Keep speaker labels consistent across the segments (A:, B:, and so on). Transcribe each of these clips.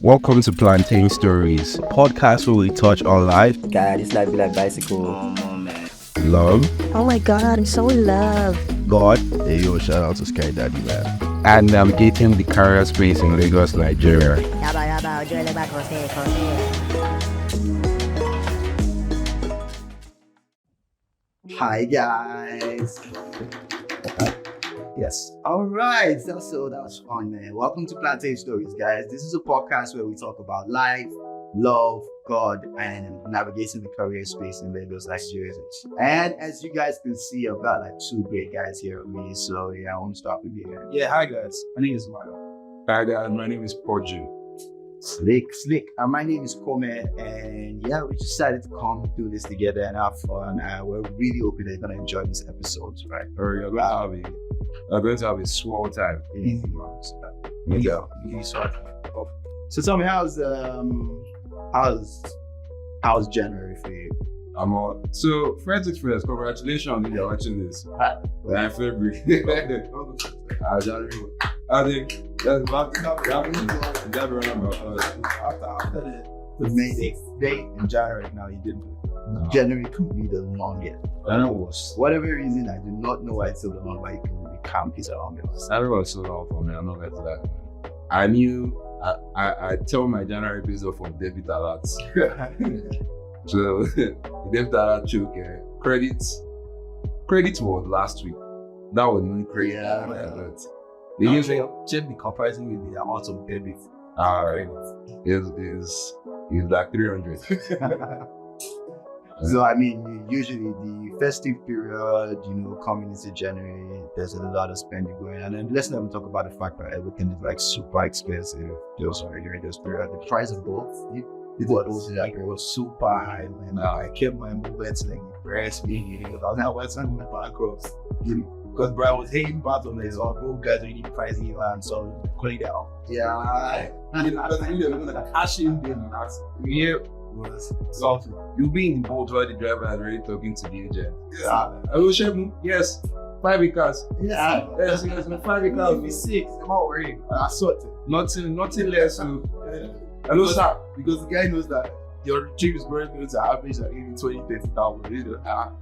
A: Welcome to Plantain Stories, a podcast where we touch on life,
B: God, this life be like bicycle.
A: love,
C: Oh my God, I'm so in love.
A: God,
D: Hey yo, shout out to Sky Daddy, man.
A: and navigating the career space in Lagos, Nigeria.
C: Yaba, ojo ele ba
B: Hi guys. Yes. All right. So that was fun, man. Welcome to Plantain Stories, guys. This is a podcast where we talk about life, love, God, and navigating the career space in Lagos, Nigeria. And as you guys can see, I've got like two great guys here with me. So yeah, I want to start with you.
E: Yeah, hi guys. My name is Mario.
A: Hi guys, my name is Porju.
B: Slick. And my name is Kome, and yeah, we decided to come do this together and have fun. We're really hoping that you're gonna enjoy this episode, right?
A: Or you're going to have a swell time.
B: Easy, There you go. So tell me, how's January for you?
A: I'm on. So, first, congratulations if you're watching this. I'm February. January. I think that's about never remember.
B: After the May 6th day in January, now you didn't.
A: No.
B: January could be the longest.
A: I know it was.
B: Whatever reason, I do not know why it's so long, but it can be campy around me.
A: January was so long for me. I'm not going to that. I knew. I tell my January episode from debit alerts. So the debit alert choke. Credit was last week. That was no credit.
B: Yeah.
A: But
E: You usually check the comparison with the amount of debit.
A: is like 300.
B: So I mean, usually the festive period, coming into January, there's a lot of spending going on. And let's not talk about the fact that everything is like super expensive. During those period, the price of both, it was super high, man. I kept my movements like breastfeeding. I was now working with bankrupt, because bro, I was hating part of this. Oh, bro, guys, we need pricey land, so call it down. Yeah, and I was really gonna cash in there.
E: Was something.
A: You'll be in the boat while the driver is already talking to the agent.
B: Yeah.
A: Hello, Shebu. Yes. 5 acres.
B: Yeah.
A: Yes, 5 acres.
B: Be 6. I'm not worried. I sort it.
A: Nothing less. Hello, sir.
E: Because the guy knows that your trip is going to average like maybe 20,000-30,000.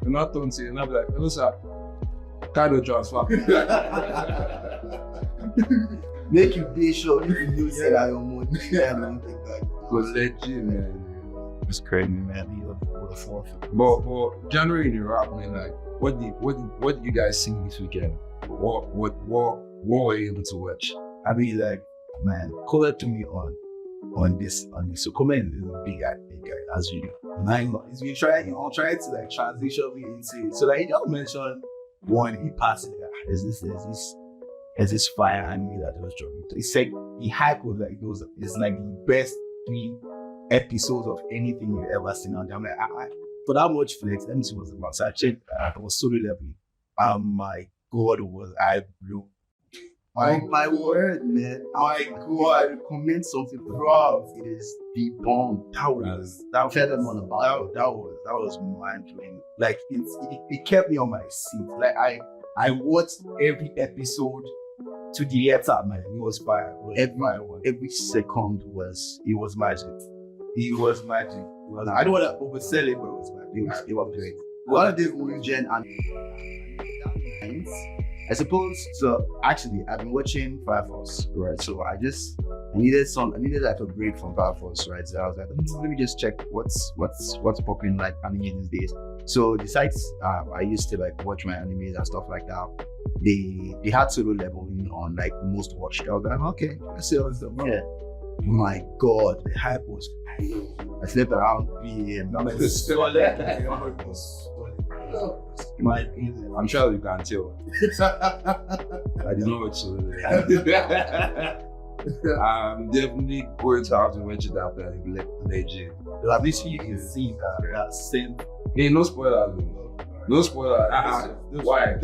A: You're not talking to you, and I'll be like, hello, sir. Kind of transfer.
B: Make you be sure you know say that your money.
A: Because legit, man.
B: It's crazy, man.
A: But January in Iraq, man, like, what did you guys sing this weekend? What were you able to watch?
E: I mean, like, man, call it to me on this. So comment is a big guy, as you know. 9 months. I'll try to like transition me into it. So like, you mentioned one, he passed it. There's this fire anime that was dropping. He said the hype was like it's like the best 3 episodes of anything you've ever seen on there. I'm like, for that much flex, let me see what's about. So I checked, it was solo level. My God, was I blew.
B: My word, man. My God, comment something, bro. It is the bomb. That was mind blowing. Like it kept me on my seat. Like I watched every episode to the letter, man. It was fire. Every second was magic. It was magic. I don't want to oversell it, but it was magic. It was great. One of the origin and I suppose so. Actually, I've been watching Fire Force, right? So I needed like a break from Fire Force, right? So I was like, let me just check what's popping like anime these days. So the sites I used to like watch my animes and stuff like that, they had solo leveling on like most watched. I was like, okay, let's see what's the yeah. My God, the hype was high. I slept around 3 a.m.
A: I'm sure you can tell. I did not watch solo. I'm definitely going to have to watch it after legend.
E: At least you can see that same.
A: Hey, no spoilers. No spoilers. Why?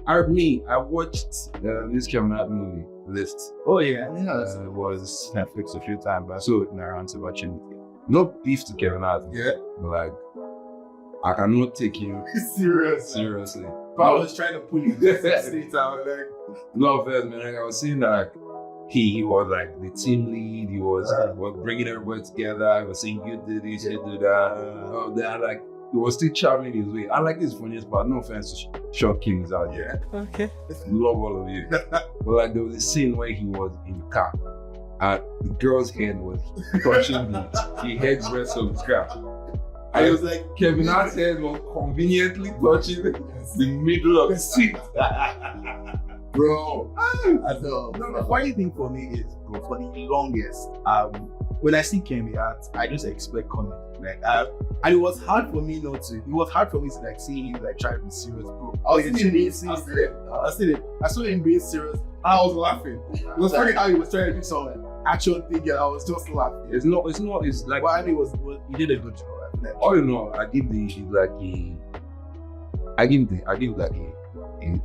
A: I watched this Kevin Hart movie, List.
E: Oh yeah,
A: it was Netflix a few times, but I saw it around to watching it. No beef to Kevin Hart.
E: Yeah.
A: But like, I cannot take him seriously.
E: But I was trying to pull you this out, like.
A: No offense, man. Like, I was seeing that he was like the team lead. He was bringing everybody together. He was saying, "You did this, you did that." That like he was still charming his way. I like his funniest part. No offense to short kings out there.
B: Okay.
A: Love all of you. But like there was a scene where he was in the car and the girl's head was touching the headrest of the car. And it was like Kevin Hart's head was conveniently touching the middle of the seat.
B: Bro, the funny thing for me is, bro, for the longest, when I see Kevin Hart, I just expect comedy. Like, and it was hard for me not to. It was hard for me to like see him like try to be serious, bro. I saw him being serious. I was laughing. It was funny how he was trying to do some action thing, and I was just laughing.
A: It's like,
B: well, I mean, he did a good job.
A: Oh, you know, I give like a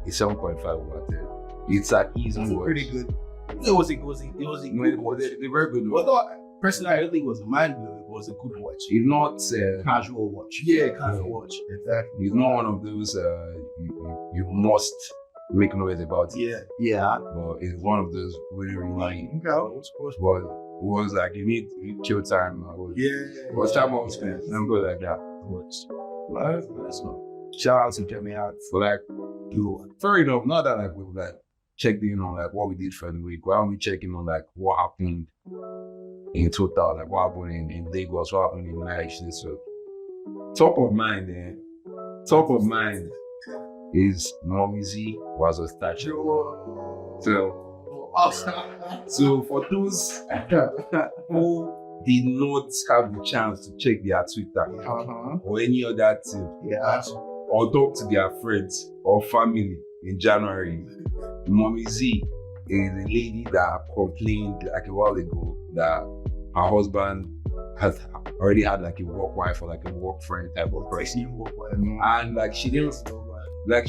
A: 7.5 over 10. It's an easy watch.
B: Pretty good. It was a good watch.
A: They're very good watch.
B: Although personally, I don't think it was mind-blowing. It was a good watch.
A: It's not
B: Casual watch. Yeah, casual watch. Exactly.
A: It's not one of those you must make noise about it.
B: Yeah.
A: But it's one of those really was like you need chill time. Was time on spend. I'm good like that.
B: Shout out to Kevin Hart.
A: So like, fair enough. Not that like we've like checked in on like what we did for the week. Why aren't we checking on like what happened in total? Like what happened in Lagos? What happened in Nigeria? So top of mind is Mommy Z was a statue. So for those who did not have the chance to check their Twitter or any other thing, or talk to their friends or family in January, Mommy Z is a lady that complained like a while ago that her husband has already had like a work wife or like a work friend type of person, and like she didn't like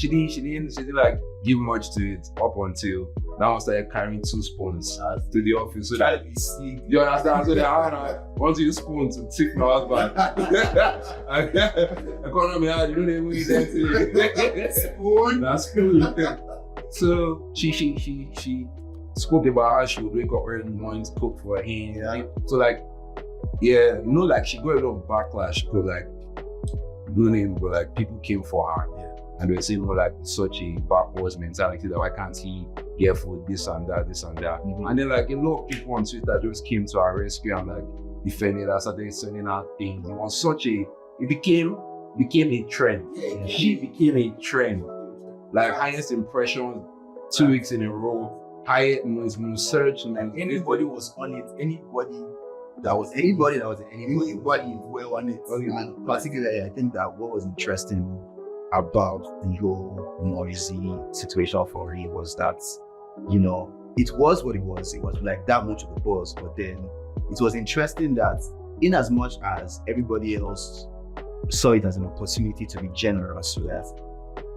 A: give much to it up until now. I started carrying 2 spoons to the office so that you understand. So that once you spoon to tip my husband, economy hard, you don't even eat that spoon. That's cool. So she spoke about how she would wake up early in the morning to cook for him. So like, like she got a lot of backlash because like, but like people came for her. And they were saying more like such a backwards mentality that why can't he get food, this and that. And then like a lot of people on Twitter just came to our rescue and like defended her, started sending out things. It was it became a trend. She became a trend. Like highest impressions 2 weeks in a row, highest most search, and
B: anybody was on it. Anybody that was well on it. And particularly, I think that what was interesting about the whole noisy situation for him was that, it was what it was. It was like that much of a buzz, but then it was interesting that in as much as everybody else saw it as an opportunity to be generous, so that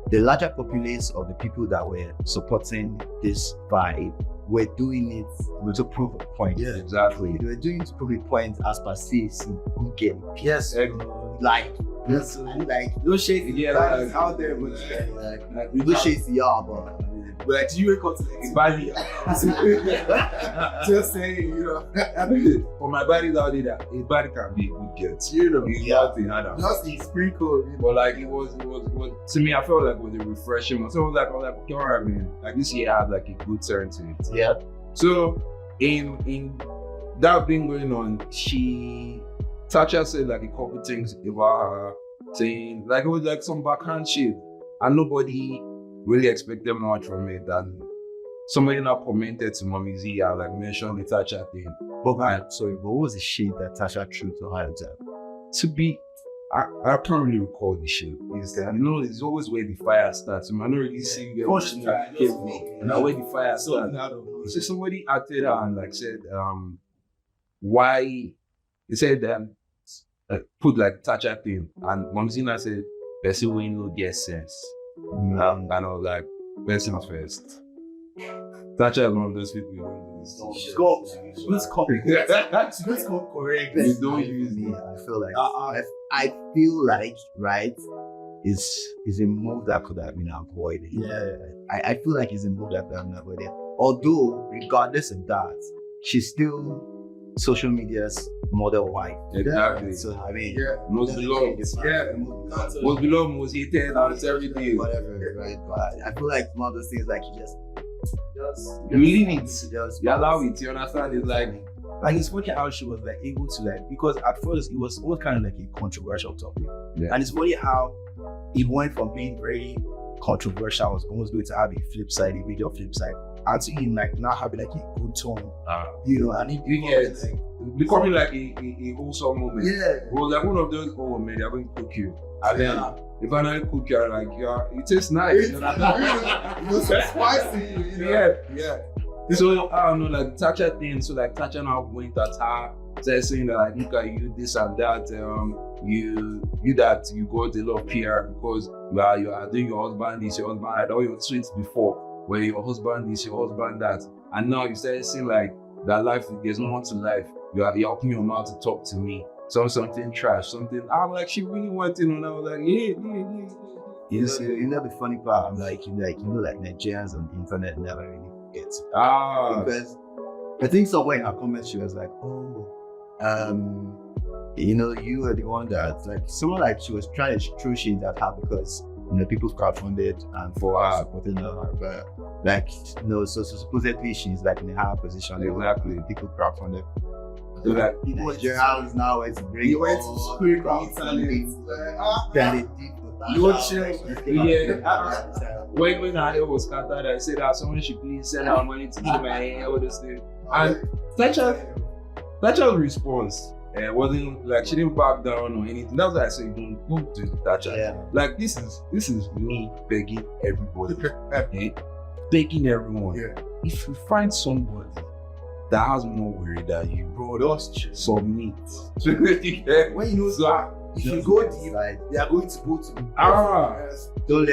B: the larger populace of the people that were supporting this vibe were doing it to prove a point.
A: Yeah, exactly.
B: They were doing it to prove a point as per se, good game.
A: Yes,
B: Yes, like those shades, like out there, but those shades, but like you wake up to the body, just saying,
A: for my body out there, his body can be a good get, he's nothing other.
B: Just the sprinkle,
A: but like it was to me, I felt like it was a refreshing. So I was like, okay, all right, man. Like this year had like a good turn to it.
B: Yeah.
A: So in that being going on, Tasha said like a couple things about her, saying like it was like some backhand shit, and nobody really expected much from it. And somebody now commented to Mommy Z and like mentioned the Tasha thing.
B: But what was the shade that Tasha threw to her?
A: To be, I can't really recall the shade. It's it's always where the fire starts. I'm not really seeing where the fire starts. So somebody acted her and like said, why? He said put like Tasha thing, and Momzina said, person will no get sense. And I was like, person first. Tasha is one of those people you don't use.
B: She's got correct.
A: You don't use
B: me. I feel like right is a move that could have been avoided.
E: Yeah.
B: I feel like it's a move that could have been avoided. although regardless of that, she's still social media's model wife.
A: Exactly.
B: So I mean,
A: Most beloved. Most beloved, most hated, and everything.
B: whatever, right? But I feel like one of those things like you
A: You leave it.
B: just
A: You allow it. You understand? It's like,
E: it's funny how she was like able to like, because at first it was all kind of like a controversial topic.
A: Yeah.
E: And it's funny how it went from being very controversial, I was almost going to have a flip side, a video flip side, and to him like now having like a good tone, and it
A: becoming like a wholesome moment.
B: Yeah.
A: It was like one of those, oh man, they're going to cook you. And then, if I don't cook you, like, it tastes nice.
B: It was so spicy.
A: Yeah. So, I don't know, like, Thatcher thing, so like, Thatcher now went at her, saying that, like, look at you, this and that, you got a lot of PR because you are doing your husband this, your husband had all your tweets before, where your husband this, your husband that, and now you started saying like, that life, there's no one to life, you're opening your mouth to talk to me, something trash, something, I'm like, she really went in, and I was like, yeah.
B: You know the funny part, like Nigerians on the internet never really get it. Because I think somewhere in her comments she was like, you were the one that like someone like she was trying to throw shit at her because people crowdfunded and for her supporting her, but like so supposedly she's like in a higher position.
A: Exactly.
B: People crowdfunded.
A: So like
B: Nigerians now is bring all crowdfunding than they did.
A: When I was scattered, I said that someone should please send out money to do my hair, all this thing. And Thatcher's response wasn't like she didn't back down or anything. That's why I said don't do Thatcher.
B: Yeah.
A: Like this is me begging everybody, begging everyone. Yeah. If you find somebody that has more worry than you, bro, just submit.
B: When you know that. If you go deep, they are going to go to don't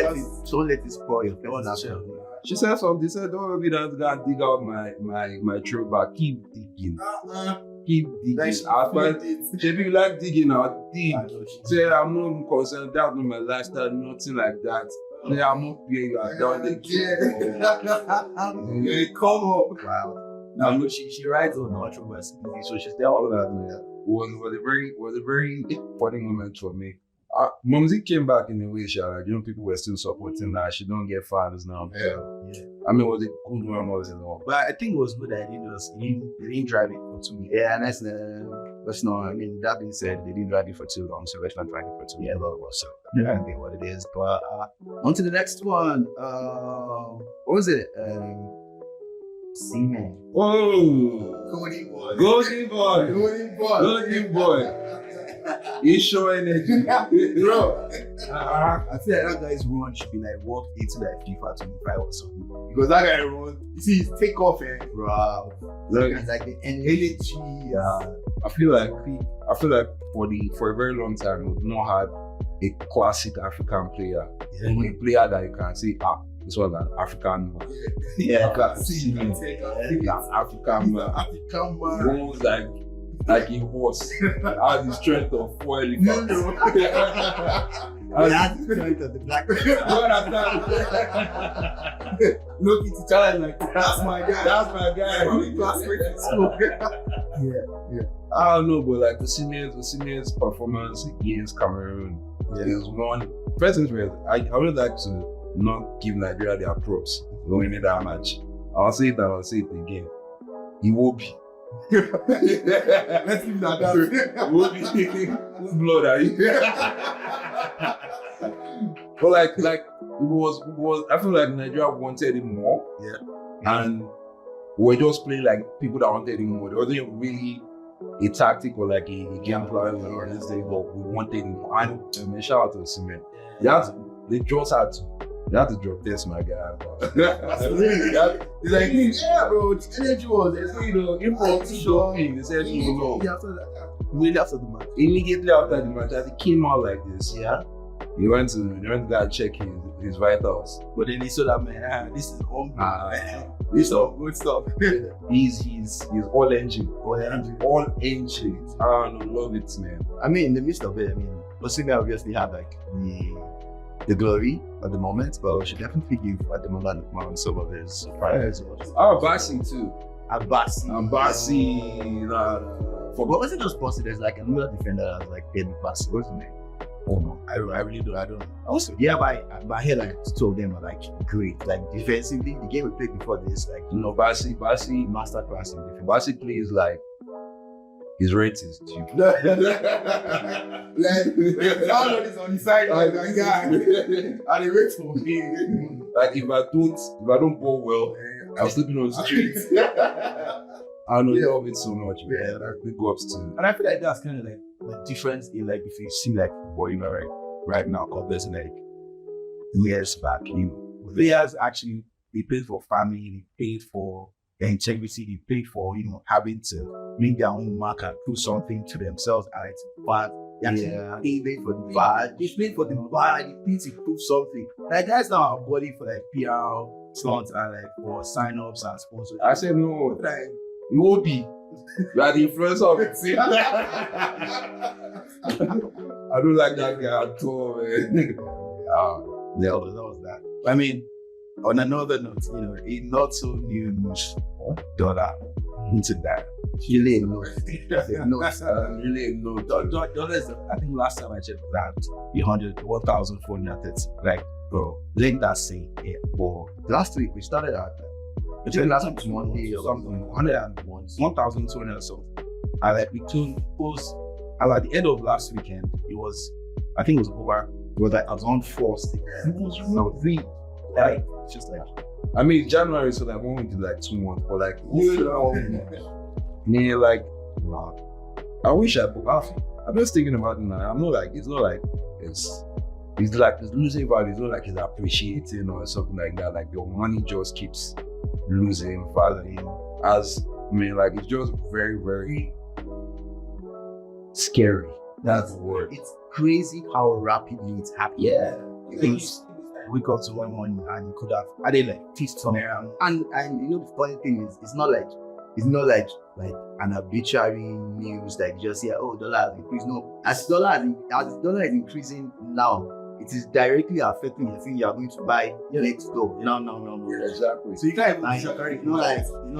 B: let it spoil your personal.
A: She said something. She said, "Don't be that guy dig out my throwback. Keep digging. Keep digging. She be like digging out. Dig. Say I'm not concerned. That's not my lifestyle. Nothing like that. Say I'm not paying you. I don't
B: come up.
E: Wow. Now she writes on controversy, so she's there all about that.
A: Was a very funny moment for me. Mumsy came back in a way, people were still supporting that. She don't get fans now. Yeah. I mean, was it good one all along?
E: But I think it was good that they didn't drive it for too long.
B: Yeah, and that's not. I mean, that being said, they didn't drive it for too long, so let's not drive it for too long. Yeah, so that be what it is. But on to the next one. What was it? Seaman.
A: Oh, Golden boy. He's showing it, bro.
E: I feel like that guy's run should be like walk into like FIFA 25 or something.
B: Because that guy run, you see his takeoff, bro.
A: Look,
B: it's like the energy.
A: I feel like for a very long time we've not had a classic African player, a player that you can say, this was an African man.
B: Yeah,
A: African man. Goes like a horse. Has the strength of 4 elephants.
B: Has the strength of the black man.
A: Look at each other like, that's my guy. Yeah. I don't know, but like the seniors performance against Cameroon is one. First things first, I would like to not give Nigeria their props going in that match. I'll say it again. He will be.
B: Let's leave that down.
A: He will be. Whose blood are you? But like it was. I feel like Nigeria wanted him more.
B: Yeah. And
A: we're just playing like people that wanted him more. There wasn't really a tactic or like a game plan or anything, but we wanted him more. And shout out to Cement. They just had to. You have to drop this, my guy. It's like, yeah, bro, the energy was, impromptu. They said, immediately after the match, as he came out like this, he went to go check his vitals.
E: But then he saw that, man, this is hungry, man.
B: This is good stuff.
A: He's all engine. All engine. I don't love it, man.
B: I mean, in the midst of it, Osimhen obviously had like the glory at the moment, but we should definitely give at the moment some of his surprises.
A: Oh, Bassi too.
B: Abassi.
A: Forgot.
B: Wasn't just Bassi? There's like another defender that was like David Bassi. What's his name? Oh no, I really don't. I don't know. Also, yeah, but I heard like two of them are like great. Like defensively, the game we played before this, like
A: Bassi
B: masterclass in defense.
A: Bassi plays like his rate is cheap.
E: Like, all of this on the side, like that guy. And he waits for me.
A: Like if I don't bowl well, I'm sleeping on the street. I love it so much, man.
B: Yeah.
A: Like, big ups to.
B: And I feel like that's kind of like the difference in like if you see like football, you know, right now compared to like years back, you know, players actually they paid for family, they paid for their integrity, they paid for having to make their own mark and prove something to themselves and but they paid for the bar, they paid for the bar, they paid to prove something. Like that's not our body for like PR slots and like for sign-ups and sponsors.
A: I said no, like you will be. You are the influencer of it. I don't like that guy at all, man.
B: That was that. I mean, on another note, a not so new news dollar into that.
A: Really no.
B: Dollars, I think last time I checked that 1,430. Like, bro, let that say it. For last week we started at I think last week was Monday or something, 1,200 or so. And like we closed, and at the end of last weekend, it was like around 4 sticks. It was really like just like.
A: I mean, January, so like 1 week to like 2 months, but like nah. I wish I booked off. I'm just thinking about it now. I'm not like it's like it's losing value. It's not like it's appreciating or something like that. Like your money just keeps losing value. It's just very, very scary. That's the word.
B: It's crazy how rapidly it's happening.
A: Yeah.
B: Things we got to one morning and you could have added like teased somewhere. And the funny thing is it's not like an arbitrary news like just dollar has increased. No, as dollar is increasing now, it is directly affecting the thing you are going to buy next door. No.
A: Exactly.
B: So you can't even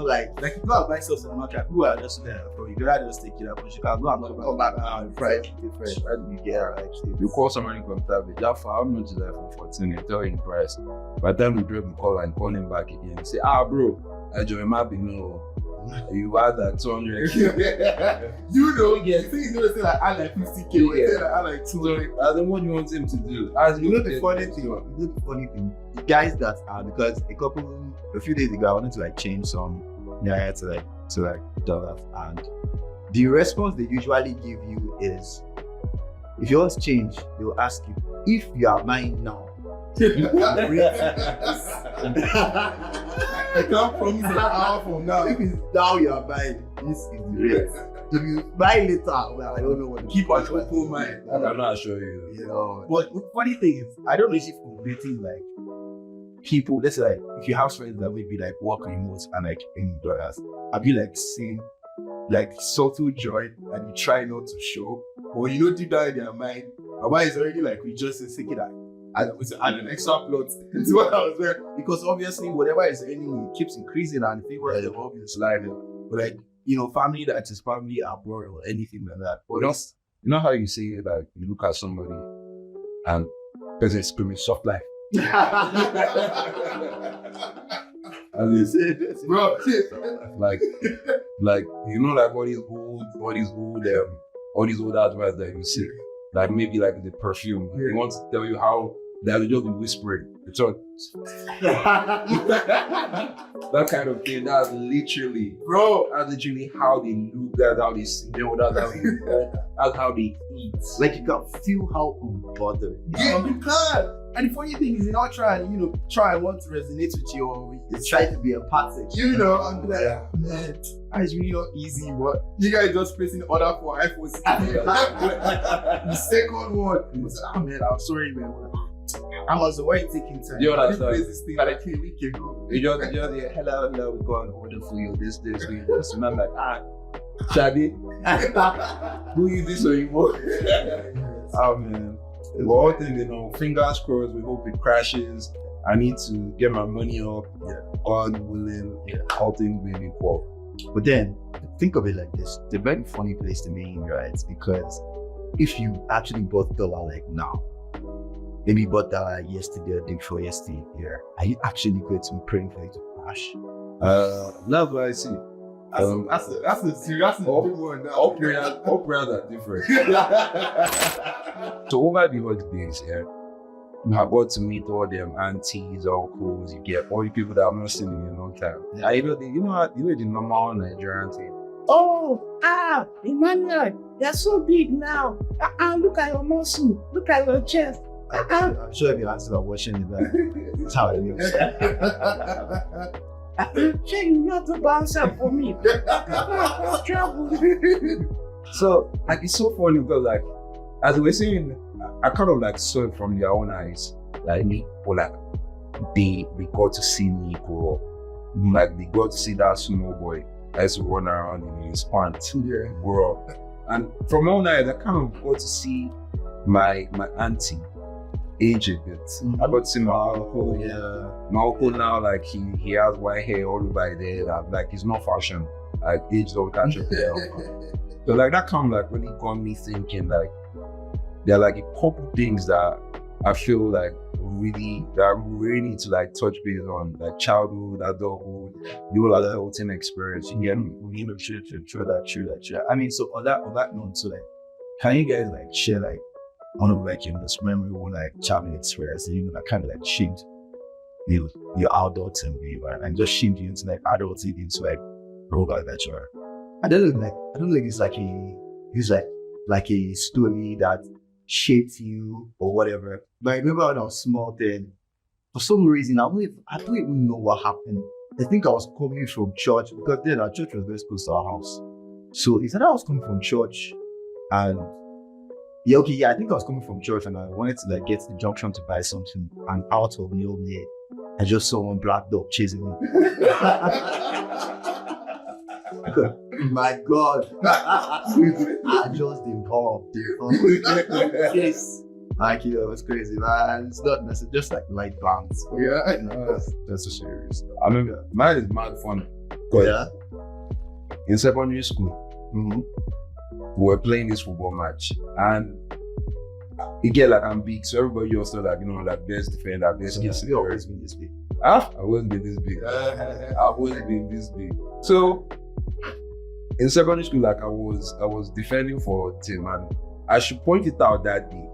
B: like people are buying stuff in the market. Who are just there? You can just take it up, but you can go and come back and price different. You get actually.
A: You call somebody from Tablet, that for how much is that for 14? They tell you the price. By the time you drop the call and call him back again, you say, bro, I join my no. You had that 200.
E: You think he's gonna say like I like 50K, I like 200.
A: I don't know what you want him to do.
B: The funny thing, the guys that are because a few days ago I wanted to like change some naira to like dollars, and the response they usually give you is if you want to change, they will ask you if you are buying now. I can't promise an hour from now. If it's now you are buying, this is the rate. If you buy later, well, I don't know what to keep on open mind.
A: I cannot show you.
B: But the funny thing is, I don't know if you're dating like people. Let's say like if you have friends that maybe like work remote and like in dollars, have you like seen like subtle joy and you try not to show, or deep down in their mind, Baba is already like we just thinking that. And an extra plot into what I was there, because obviously whatever is earning it keeps increasing and favor the obvious life. But like family that is family abroad or anything like that.
A: But you know how you say it, like you look at somebody and there's a screaming soft life. And they say,
E: bro,
A: like all these old adverts that you see. Like maybe like the perfume. They want to tell you how they'll just be whispering. That kind of thing. That's literally how they look. That's how they smell. That's how they eat.
B: Like you can feel how unbothered.
E: Yeah, you can.
B: And the funny thing is, you're not trying and want to resonate with you, or it's trying to be empathic.
E: And be like, man, it's really not easy. But you guys just placing order for iPhone 16. The second one, man, I'm sorry, man. I was why taking time.
A: You understand?
E: This thing like a week ago.
A: You just hello, we go and order for you this, we this. And I'm like, Shadi, who is this or you?
B: Oh man.
A: We're all thinking, fingers crossed, we hope it crashes. I need to get my money up.
B: Yeah.
A: God willing, all things being equal.
B: But then, think of it like this. It's a very funny place to be in, right? Because if you actually bought dollar like now, maybe you bought dollar like yesterday or day before yesterday, are you actually going to be praying for it to crash?
A: That's what I see.
E: That's a serious one.
A: All prayers are different. So over the holidays, I got to meet all them aunties, uncles, you get all the people that I've not seen in a long time.
B: Yeah.
A: You know the normal Nigerian thing.
F: Emmanuel, you're so big now. Look at your muscle. Look at your chest.
B: I'm sure if your aunties are watching it, that's how it is.
F: Sure, you have to bounce up for me. Trouble.
A: So it's so funny because as we were saying, I kind of saw it from their own eyes. They got to see me grow up. They got to see that small boy that used to run around in his pants grow up. And from my own eyes, I kind of got to see my auntie age a bit. I got to see my uncle. My uncle now, he has white hair all over his head. It's not fashion. Age don't catch up there. So that kind of really got me thinking there are a couple things that I feel really need to touch base on, childhood, adulthood, the whole adulting experience. You get me?
B: True that. I mean, so on that note, so can you guys share one of your most memorable childhood experience that kind of shaped your adult and and just shaped you into adulting into role adventure? I don't think it's a story that shaped you or whatever. But I remember when I was small then, for some reason, I don't even know what happened. I think I was coming from church because then our church was very close to our house. So it's that I was coming from church and I think I was coming from church and I wanted to get to the junction to buy something, and out of nowhere, I just saw one black dog chasing me. My God. I just involved. Yes. It was crazy, man. It's not necessarily just light bands. That's so serious.
A: I remember mine is mad fun. In secondary school, we were playing this football match, and again, I'm big, so everybody else thought best defender, best kiss.
B: You always been this big.
A: I wasn't been this big. I wasn't been this big. So in secondary school, I was defending for a team, and I should point it out that day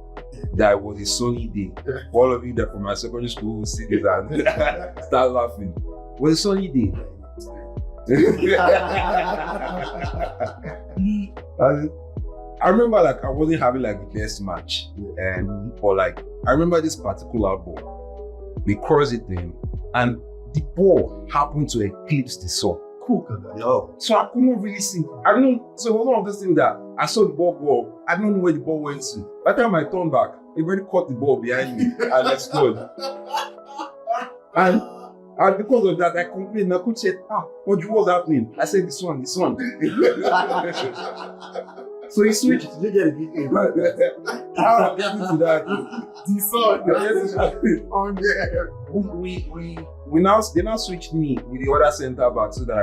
A: that it was a sunny day. All of you that from my secondary school will see this and start laughing. It was a sunny day. I remember I wasn't having the best match, but I remember this particular ball. We crossed it in, and the ball happened to eclipse the sun.
B: Cool.
A: So I couldn't really see. I don't know. So it was one of those things that I saw the ball go up. I don't know where the ball went to. By the time I turned back, it already caught the ball behind me and I scored. And because of that, I complained. I could say, what was happening? I said, this one. So he switched.
B: Did you get a video?
A: I'll get into that. We now switched me with the other center back so that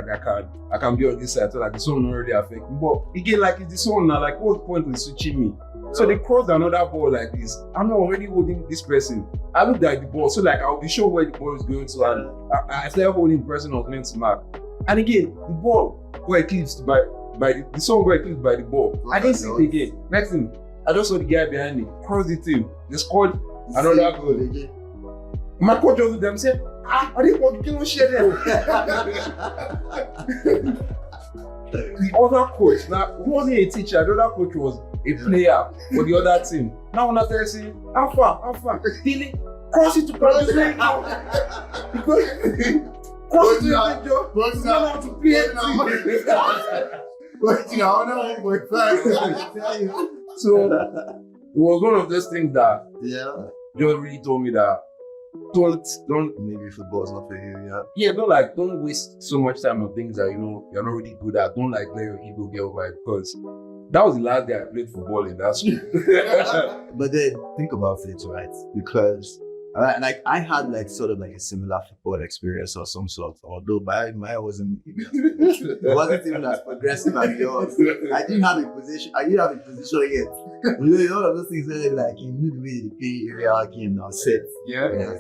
A: I can be on this side so that the sun not really affect me. But again, it's the sun now, what's the point in switching me? So they crossed another ball like this. I'm not already holding this person. I looked at the ball, so I'll be sure where the ball is going to, and I started holding the person I was meant to mark. And again, the ball got eclipsed by the sun got eclipsed by the ball. I didn't see it again. Next thing, I just saw the guy behind me cross the team. They scored another goal. My coach was with them said, I didn't want to share them. The other coach, now who wasn't a teacher, the other coach was a player for the other team. Now when I started saying, how far? Dilly, cross it to cross the leg now. Because cross it to the job. Cross it out to play. So it was one of those things that just really told me that don't
B: maybe football's not for you,
A: don't waste so much time on things that you're not really good at. Don't let your ego get over it, because That was the last day I played football in that school.
B: But then think about it, right? Because like I had like sort of like a similar football experience or some sort, although mine wasn't it wasn't even as progressive as yours. I didn't have a position yet. You know, all of those things were like you knew the way the play area game now set.
A: Yeah.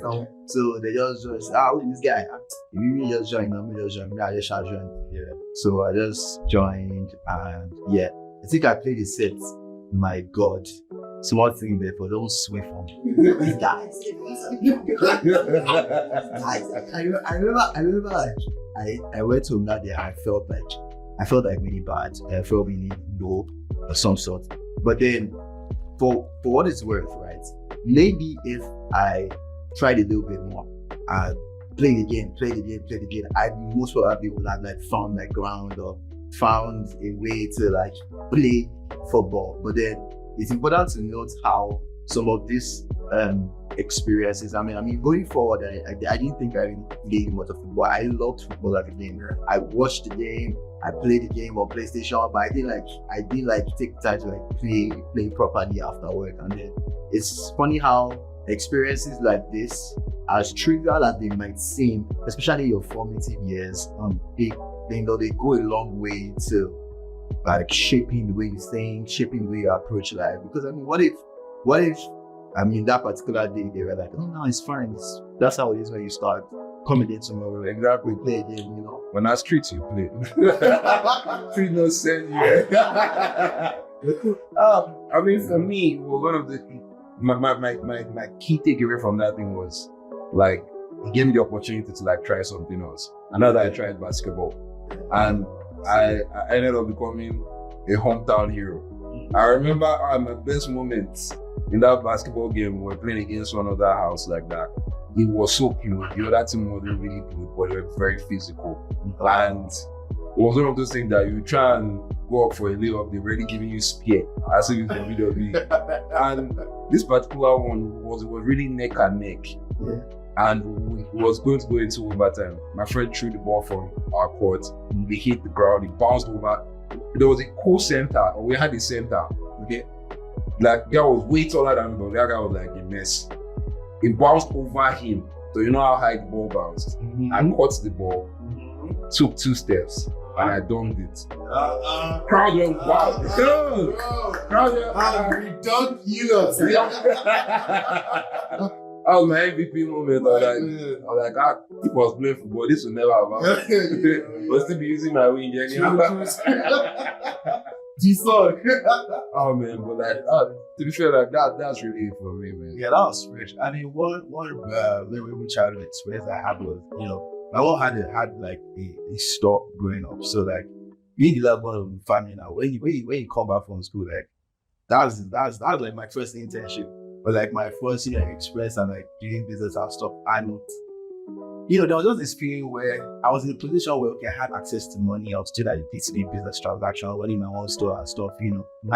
B: So they just who is this guy? If you just join, I just joined. Yeah. So I just joined and yeah, I think I played the set. My God. Small thing there, but don't sway from these guys. I remember like I went home that day. I felt like really bad. I felt really low of some sort. But then, for what it's worth, right? Maybe if I tried a little bit more, play the game, I most probably would have like found my ground or found a way to like play football. But then it's important to note how some of these experiences. I mean, going forward, I didn't think I really played much of football. I loved football as a game. I watched the game. I played the game on PlayStation, but I didn't like take time to like play properly after work. And then it's funny how experiences like this, as trivial as they might seem, especially your formative years, they go a long way to like shaping the way you think, shaping the way you approach life. Because I mean, what if that particular day they were like, oh no, it's fine. That's how it is when you start coming in tomorrow. Exactly, play a game, you know.
A: When I street you play. Street no send you. I mean, for me, one of the my key takeaway from that thing was like it gave me the opportunity to like try something else. Another I tried basketball, and I ended up becoming a hometown hero. I remember my best moments in that basketball game. We were playing against one other house like that. It was so cute. The other team wasn't really good, but they were very physical. And it was one of those things that you try and go up for a layup, they're already giving you spear as if it's WWE. And this particular one was really neck and neck.
B: Yeah.
A: And we was going to go into overtime. My friend threw the ball from our court. They hit the ground. It bounced over. There was a co-center, or we had a center. Okay, like guy was way taller than me, but that guy was like a mess. It bounced over him. So you know how high the ball bounced. I caught the ball, took 2 steps, and I dunked it. Crowd went wild. Crowd went wild.
B: We dunked you.
A: That was my MVP moment. I was like, if I was playing football, this would never happen. I'll still be using my wing anyhow. Oh man, but like, to be fair, like that's really it for me, man.
B: Yeah, that was fresh. I mean, one very childhood experience I had was, you know, my mom had like a store growing up. So like, we did that one of the family now. When you come back from school, like that's like my first internship. But like my first experience and like doing business and stuff, and you know, there was just this feeling where I was in a position where okay, I had access to money. I was doing like day-to-day business transaction, running my own store and stuff. You know, I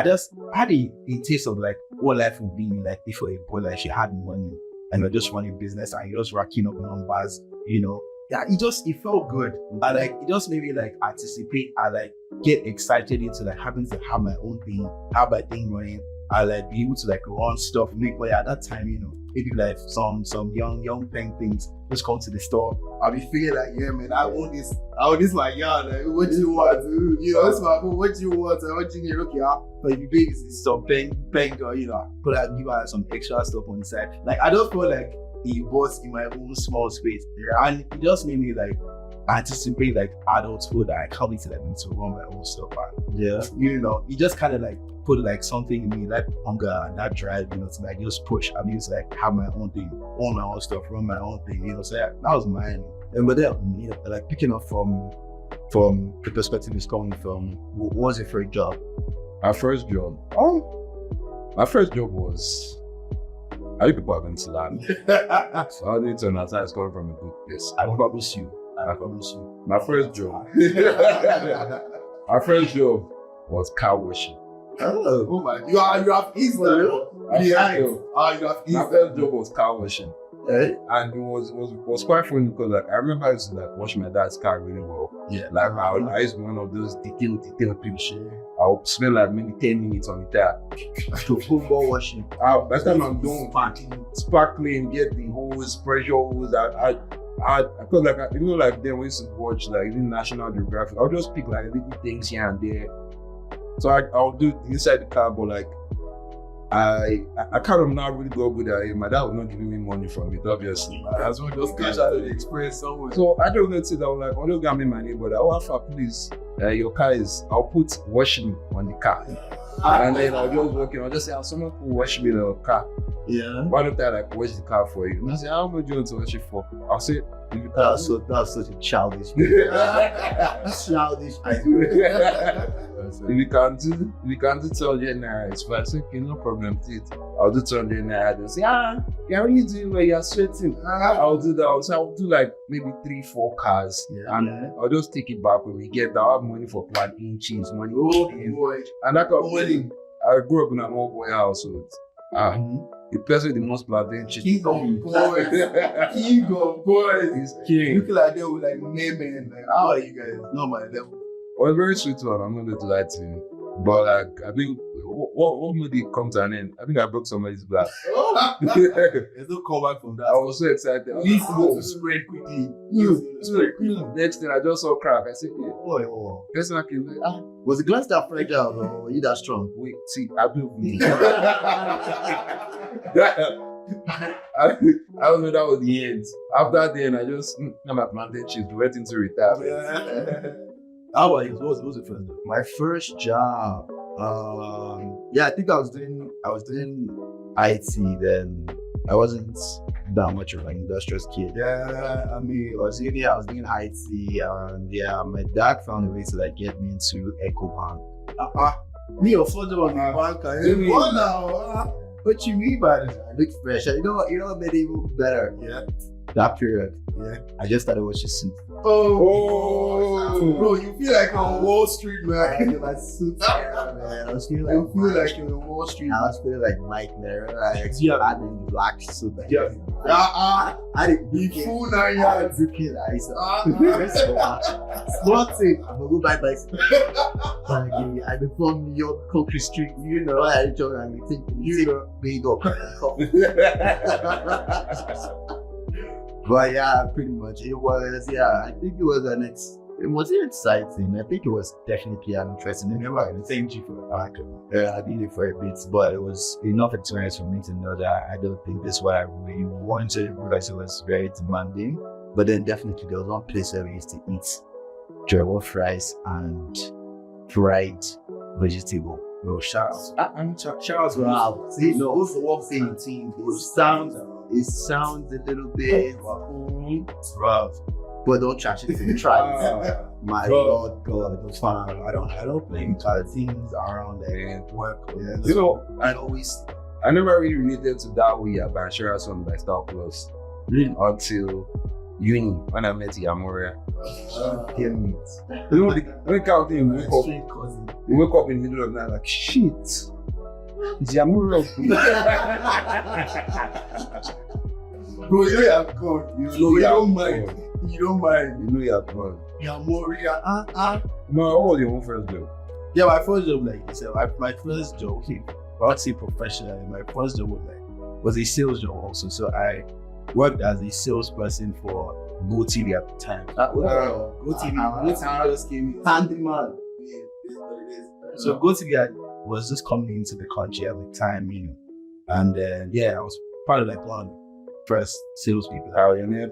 B: had a taste of like what life would be like if a boy like she had money and you're just running business and you're just racking up numbers. You know, yeah, it felt good. And like it just made me like anticipate and like get excited into like having to have my own thing, have my thing running. I like be able to like run stuff, make money at that time, you know. Maybe like some young playing things just come to the store. I'll be feeling like, yeah man, I want this my yard, like what do you want? You know, that's my phone, what do you want? What do you need? Okay, but if you pay some paying or you know, put out give out some extra stuff on the side. Like I don't feel like a boss in my own small space. Yeah. And it just made me like anticipate like adulthood. I can't wait to like need to run my own stuff. And, yeah, you know, it just kind of like put like something in me, like hunger and that drive, you know, to like just push. I mean, it's like have my own thing, own my own stuff, run my own thing, you know. So yeah, that was mine. And but then, you know, like picking up from the perspective is coming from, what was your first job?
A: My first job was, I think people are going to learn. So I need to understand it's coming from a good place.
B: I promise you.
A: My first job. My first job was car washing.
B: Oh my! You have eased
A: My first job was car washing. And it was quite funny because like I remember I used to like wash my dad's car really well.
B: Yeah.
A: Like I used to be one of those detailed people. I would spend like maybe 10 minutes on the tire.
B: To football washing.
A: By the time I'm done sparkling, get the hose, pressure hose. I feel like like then we used to watch like the National Geographic. I'll just pick like little things here and there. So I'll do inside the car, but like I kind of not really go good at it. My dad was not giving me money from it, obviously.
B: That's what those cash out of the express somewhere.
A: So I don't know to that. I'm like, I don't got me my neighbor. Please, your car is. I'll put washing on the car, and then I'll just walk in. I'll just say, someone could wash me the car.
B: Yeah.
A: Why don't I like wash the car for you? And I say, how much do you want to wash it for? I'll say,
B: that's such a childish idea.
A: If you can't do 200 naira, it's fine. So, okay, no problem. I'll do 200 naira. They'll say, what are you doing when you're sweating? I'll do that. I'll do like maybe 3-4 cars.
B: Yeah,
A: and I'll just take it back when we get that. I'll have money for plantain cheese, money.
B: Oh boy.
A: And that kind of money. I grew up in an old boy household. The person with the most plantain cheese.
B: King of boys. King of boys.
A: He's king.
B: Looking like them with like name like, how are you guys? Not my level.
A: Well, very sweet one. I'm not going to lie to you. But like, I think, what made it come to an end? I think I broke somebody's back.
B: There's no comeback from that.
A: I was so excited.
B: This to spread quickly.
A: Next thing, I just saw crack. I said, yeah.
B: Oh.
A: Person came like,
B: Was the glass that fragile or were you that strong?
A: wait, see, I built me. I don't know that was the end. After then, I just, I'm at plantain cheese, waiting to retire.
B: How about you? What was the first job? My first job, I think I was doing IT then. I wasn't that much of an industrious kid. Yeah, I mean, I was doing IT, and my dad found a way to like get me into EcoBank. Me, your father was in bank. What you mean by that? I look fresh. You know what made it even better? Yeah. That period. Yeah. I just started watching Suits. Oh, bro, you feel like on Wall Street, man. My suit, man. I was feeling like you're on Wall Street. I was feeling like Mike there. I didn't black suit. Yeah. I didn't be fool now. Yeah. Brooklyn. I used to. Sporting. I'm gonna go buy bicycle. I been from New York, Country Street. You know, I enjoy. I'm thinking, big up. But yeah, pretty much it was. I think it was it was exciting. I think it was definitely an interesting. Remember, the same G for I did it for a bit, but it was enough experience for me to know that I don't think this is what I really wanted because it was very demanding. But then definitely there was one place where we used to eat jollof rice and fried vegetable. Well, shout out. Wow. See, no, who's the one thing team? It sounds a little bit rough, but don't trash it. Try it. My Lord God, it was fun. I don't blame things around there and work. Yeah,
A: you know, I never really related to that way about Shara song by Star Plus until uni when I met Yamoria. You know, the kind of thing we wake up in the middle of the night like shit. Yamoria.
B: Bro, you have gone. You don't mind. You know you have gone. Yamoria.
A: No, what was your own first job?
B: Yeah, my first job, like you said, my first job, I would say professionally, my first job was a sales job also. So I worked as a salesperson for GoTV at the time. GoTV just came handyman. So GoTV was just coming into the country at the time, you know. And I was part of like one of the first salespeople.
A: Pioneer.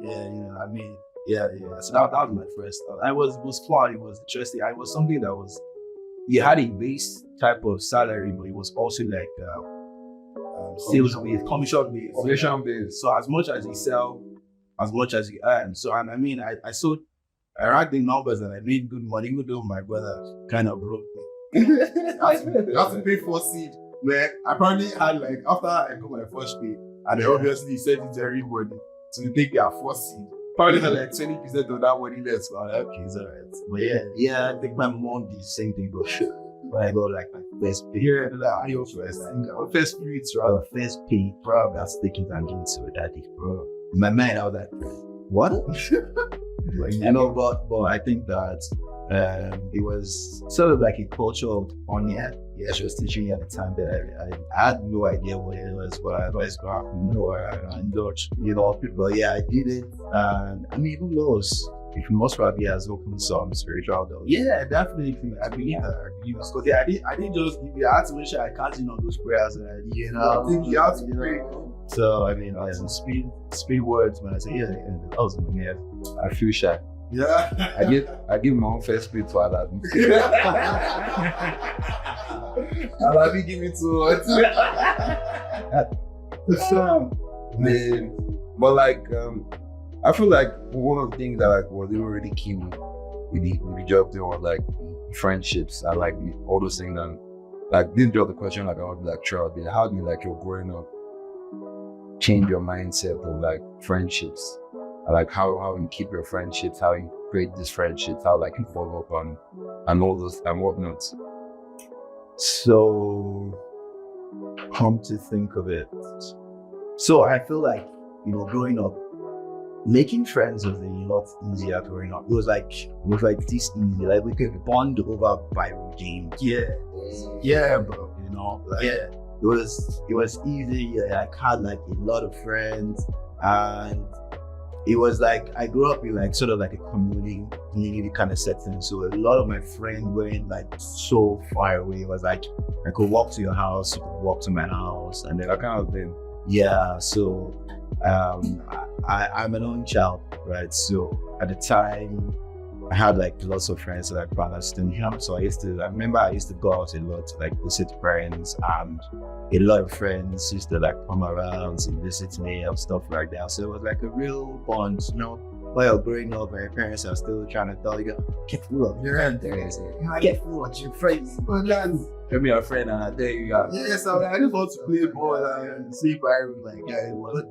B: Yeah, you know, I mean, yeah. So that was my first. It was fun. It was interesting. It was something that was, you had a base type of salary, but it was also like sales based, commission based. So as much as you sell, as much as you earn. So and I mean, I ran the numbers and I made good money, even though my brother kind of broke me. I have to pay for seed. Man, I probably had like after I got my first pay, and they obviously sent it to everybody to take their first seed. Probably had like 20% of that money left. So I'm like, okay, it's alright. But yeah, I think my mom did the same thing, but when I got like my first pay.
E: Yeah, like, your first streets, right?
B: Our first pay, bro, that's taking and giving to daddy, bro. In my mind, I was like, what? But I think that it was sort of like a culture of onion. Yeah, she was teaching me at the time that I had no idea what it was, but I was and Dutch, but yeah, I did it. And I mean, who knows? If most probably has opened some spiritual doors.
E: Yeah, definitely. I believe that. Because I didn't just give you. I had to make sure I can't on those prayers, and I think you have to pray.
B: So I mean, I speed words when I say that was my name.
A: I feel shy.
E: Yeah.
A: I give my own first speed to Alabi.
E: Alabi give it to
A: Man, but like I feel like one of the things that like was really key with the job thing was like friendships. I like all those things, and like this job the question like I would like throughout there. How do you like you're growing up change your mindset of like friendships? Like how you keep your friendships, how you create these friendships, how like you follow up on and all those and whatnot.
B: So come to think of it. So I feel like, growing up, making friends was a lot easier growing up. It was like this easy. Like we could bond over Bible games. Yeah, bro. It was easy. I had like a lot of friends, and it was like I grew up in like sort of like a community kind of setting. So a lot of my friends weren't like so far away. It was like I could walk to your house, you could walk to my house, and then
A: That kind of thing.
B: yeah. So I'm an only child, right? So at the time, I had like lots of friends like Plantain. So I remember I used to go out a lot to like visit parents, and a lot of friends used to like come around and visit me and stuff like that. So it was like a real bond, While growing up, my parents are still trying to tell you, get full of your parents. Get full of your friends.
A: Tell me a friend and I tell you got
E: so I just want to play ball and see if I was like,
B: Yeah, it was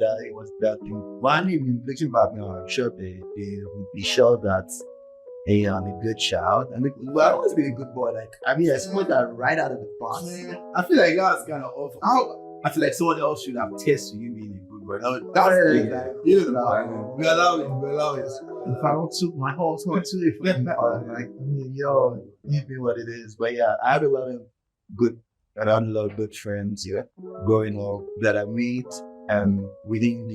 B: that thing. One even looking back now, I'm sure they would be sure that hey, I'm a good child. I always been a good boy. Like, I suppose that right out of the box.
E: I feel like that's kind of awful.
B: I feel like someone else should have tested you being a good boy.
E: We allow it.
B: If I want to, my whole want to, if it be what it is. But yeah, I had a lot of good friends, growing up that I meet within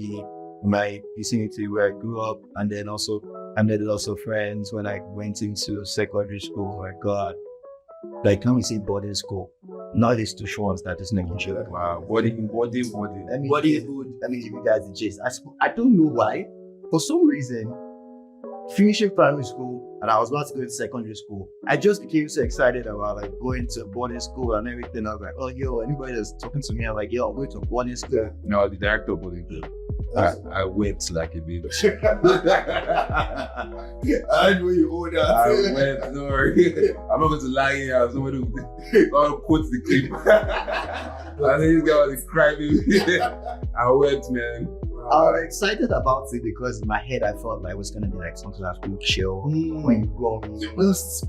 B: my vicinity where I grew up, and then also I made lots of friends when I went into secondary school. My God, like can we say boarding school? Not these two ones that is Nigeria.
A: wow, boarding.
B: Let me give you guys the gist. I don't know why. For some reason, finishing primary school and I was about to go to secondary school, I just became so excited about like going to boarding school and everything. I was like, oh yo, anybody that's talking to me, I'm like, yo, I'm going to boarding school.
A: No, the director of boarding school. I went like a baby.
E: I know you owe that.
A: I went, sorry. I'm not going to lie here. I'm somebody who quotes the clip. And then this guy was crying. I went, man.
B: I was excited about it because in my head I thought like it was gonna be like something that's really chill when you go on. It's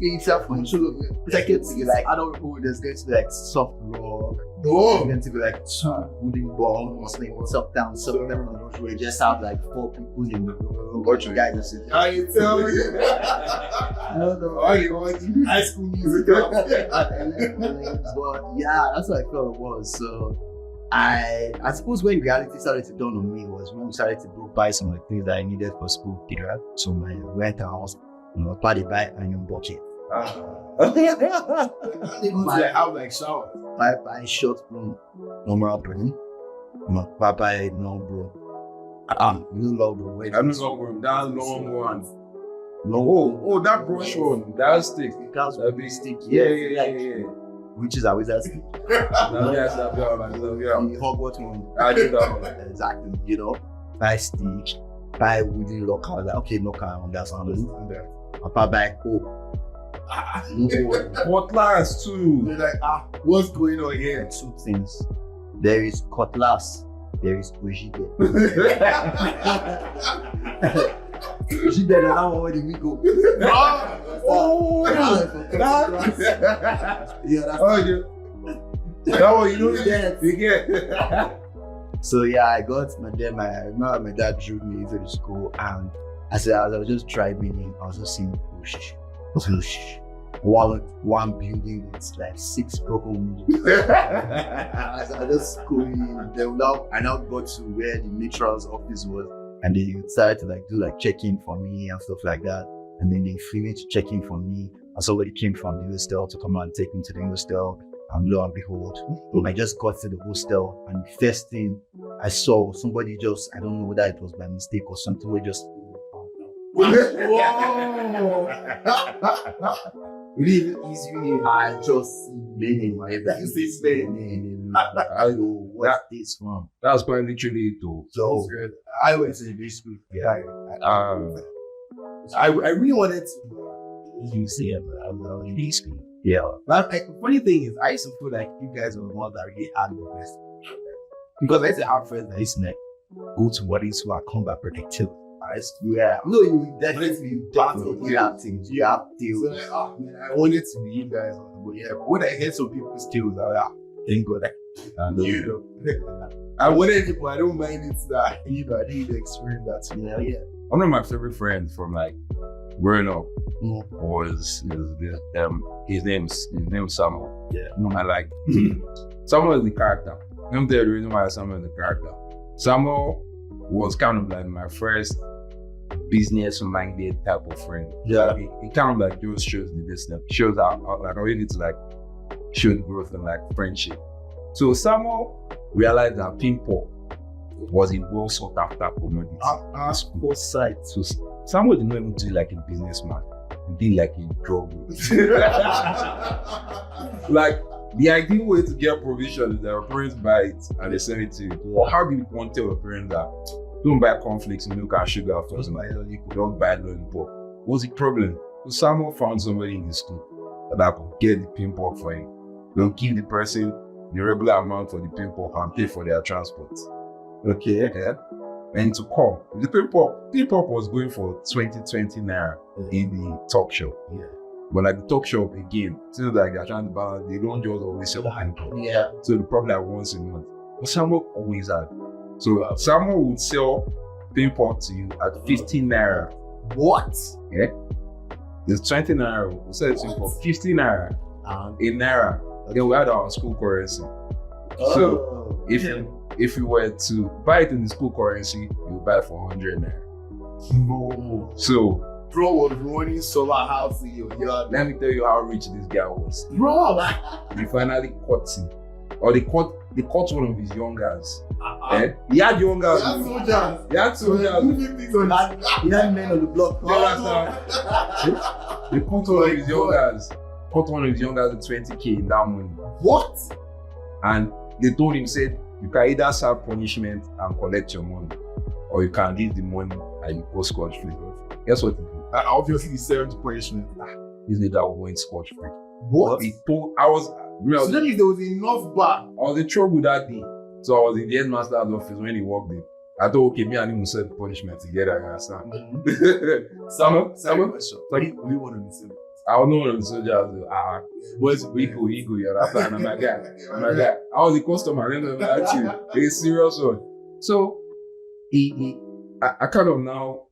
B: like it's like adulthood. There's going to be like soft rock. There's going to be like two wooden balls, like up down, so we just have like 4 people in the room. Or you guys are sitting.
E: I can tell you.
B: I don't know.
E: Oh, you want high school music?
B: But yeah, that's what I felt it was. So I suppose when reality started to dawn on me was when we started to go buy some of the things that I needed for school, right? So my rent house, party buy a new bucket.
E: I have like showers.
B: I buy short from normal brand. My papa no bro. New logo. Wait,
A: I'm not going that long one.
B: No.
A: Oh, that brush one. That stick.
B: That big stick. Yeah. Which is always that stick.
A: Yeah.
B: The Hogwarts one.
A: I did that one.
B: Exactly. Buy stick, buy wooden locker. I was like, okay, locker on that one. Papa buy coke.
A: Cutlass too.
E: They're like, what's going on here?
B: 2 things. There is cutlass. There is bougie. She better than that one where we go. Yeah, that's
A: That one, you know, yeah.
B: So yeah, I got my dad. I remember my dad drew me into the school, and as I was just driving in, I was just seeing one building with like 6 broken windows. As I just going, I now got to where the matrons office was, and they decided to like do like check-in for me and stuff like that. And then they finished checking for me, and somebody came from the hostel to come and take me to the hostel. And lo and behold, I just got to the hostel, and the first thing I saw, somebody just, I don't know whether it was by mistake or something, we just really easy. I just see Lenin, my I know what's this from.
A: That was quite literally it too.
B: So I went to the school. Yeah, I really wanted to you see it, but I was in the school. Yeah. But like, the funny thing is, I used to feel like you guys were the ones that really had the best. Because I used to have friends that used to like go to weddings who are combat protective. Yeah. No, you definitely have things. You have to. So like, oh man, I wanted to be you guys. But yeah, but when I heard some people's tales, I was like, thank God. I wanted it, but I don't mind it that I didn't experience that. Yeah.
A: One of my favorite friends from like growing up was his name is Samuel.
B: Yeah.
A: I like Samuel is the character. Let me tell you the reason why Samuel is the character. Samuel was kind of like my first business-minded type of friend.
B: Yeah.
A: He kind of like just shows the business, shows how like I really need to like show the growth and like friendship. So Samuel realized that pinball was a well sought after commodity.
B: Ask both sides.
A: So Samuel did not even do like a businessman. He did like a drug lord. Like the ideal way to get provision is that your parents buy it and they send it to you. Well, how do you want to tell your parents that don't buy cornflakes, milk and sugar after don't buy lollipop? What's the problem? So Samuel found somebody in the school that could get the pinball for him. They'll give the person the regular amount for the pinball and pay for their transport. Okay, yeah. And to come, the pinball was going for 20 naira in the talk shop.
B: Yeah.
A: But like the talk shop again, since like they're trying to balance, they don't just always sell pinball.
B: Yeah.
A: So the probably like once a month. But Samuel always had. So Samuel would sell pinball to you at 15 naira.
B: What?
A: Yeah. It's 20 naira. We sell it to you for 15 naira. In naira. Then we had our school currency. So if you were to buy it in the school currency, you would buy it for 100 naira.
B: No.
A: So
B: bro was running solar house in your yard.
A: Let me tell you how rich this guy was.
B: Bro,
A: he finally caught him. Or they caught one of his youngers. He had youngers. He had soldiers.
B: He had men on the block.
A: They caught one of his youngers. Caught one of his youngers with 20k in that money.
B: What?
A: And they told him, said, you can either serve punishment and collect your money, or you can leave the money and you go scotch-free. Guess what he did?
B: Obviously, he served punishment.
A: This nigga went scotch-free.
B: What?
A: He told,
B: so that means there was enough bar.
A: I was in trouble that day. So I was in the headmaster's office when he walked in. I thought, okay, me and him will serve punishment together, you understand? Samuel?
B: Sorry, we want to be same.
A: I was not one of the soldiers. What's ego, you understand? I'm like, guy. I was a customer, actually. It's serious one. So I kind of now,